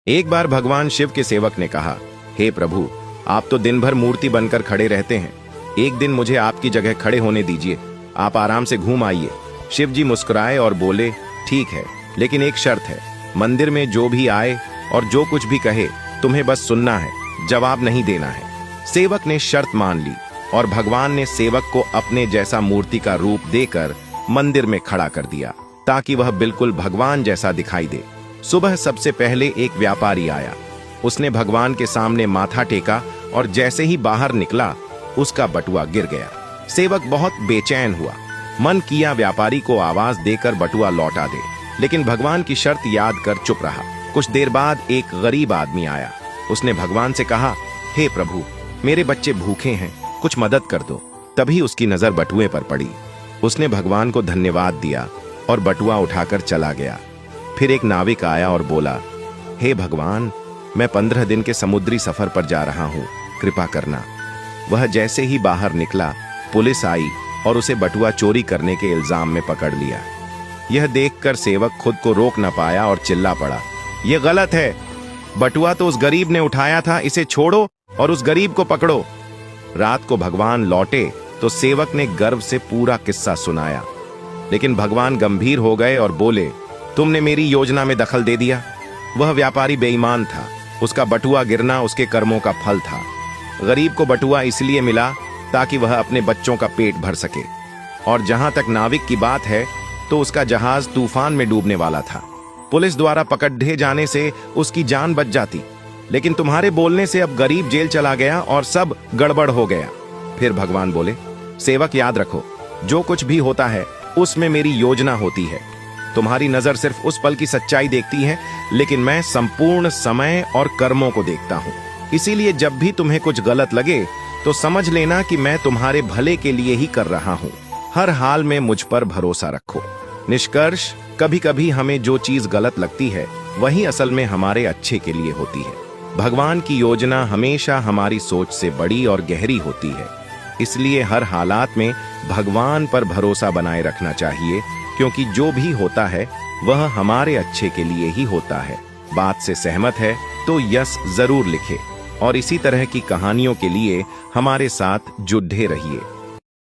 एक बार भगवान शिव के सेवक ने कहा, हे प्रभु, आप तो दिन भर मूर्ति बनकर खड़े रहते हैं। एक दिन मुझे आपकी जगह खड़े होने दीजिए, आप आराम से घूम आइए। शिव जी मुस्कुराए और बोले, ठीक है, लेकिन एक शर्त है। मंदिर में जो भी आए और जो कुछ भी कहे, तुम्हें बस सुनना है, जवाब नहीं देना है। सेवक ने शर्त मान ली और भगवान ने सेवक को अपने जैसा मूर्ति का रूप देकर मंदिर में खड़ा कर दिया, ताकि वह बिल्कुल भगवान जैसा दिखाई दे। सुबह सबसे पहले एक व्यापारी आया। उसने भगवान के सामने माथा टेका और जैसे ही बाहर निकला, उसका बटुआ गिर गया। सेवक बहुत बेचैन हुआ। मन किया व्यापारी को आवाज देकर बटुआ लौटा दे, लेकिन भगवान की शर्त याद कर चुप रहा। कुछ देर बाद एक गरीब आदमी आया। उसने भगवान से कहा, हे प्रभु, मेरे बच्चे भूखे हैं, कुछ मदद कर दो। तभी उसकी नजर बटुए पर पड़ी। उसने भगवान को धन्यवाद दिया और बटुआ उठाकर चला गया। फिर एक नाविक आया और बोला, हे भगवान, मैं 15 दिन के समुद्री सफर पर जा रहा हूँ, कृपा करना। वह जैसे ही बाहर निकला, पुलिस आई और उसे बटुआ चोरी करने के इल्जाम में पकड़ लिया। यह देखकर सेवक खुद को रोक न पाया और चिल्ला पड़ा, यह गलत है। बटुआ तो उस गरीब ने उठाया था, इसे छोड़ो और उस गरीब को पकड़ो। रात को भगवान लौटे तो सेवक ने गर्व से पूरा किस्सा सुनाया, लेकिन भगवान गंभीर हो गए और बोले, तुमने मेरी योजना में दखल दे दिया। वह व्यापारी बेईमान था, उसका बटुआ गिरना उसके कर्मों का फल था। गरीब को बटुआ इसलिए मिला ताकि वह अपने बच्चों का पेट भर सके। और जहां तक नाविक की बात है, तो उसका जहाज तूफान में डूबने वाला था। पुलिस द्वारा पकड़े जाने से उसकी जान बच जाती, लेकिन तुम्हारे बोलने से अब गरीब जेल चला गया और सब गड़बड़ हो गया। फिर भगवान बोले, सेवक याद रखो, जो कुछ भी होता है उसमें मेरी योजना होती है। तुम्हारी नजर सिर्फ उस पल की सच्चाई देखती है, लेकिन मैं संपूर्ण समय और कर्मों को देखता हूँ। इसीलिए जब भी तुम्हें कुछ गलत लगे तो समझ लेना कि मैं तुम्हारे भले के लिए ही कर रहा हूँ। हर हाल में मुझ पर भरोसा रखो। निष्कर्ष, कभी कभी हमें जो चीज गलत लगती है, वही असल में हमारे अच्छे के लिए होती है। भगवान की योजना हमेशा हमारी सोच से बड़ी और गहरी होती है। इसलिए हर हालात में भगवान पर भरोसा बनाए रखना चाहिए, क्योंकि जो भी होता है वह हमारे अच्छे के लिए ही होता है। बात से सहमत है तो यस जरूर लिखे और इसी तरह की कहानियों के लिए हमारे साथ जुड़े रहिए।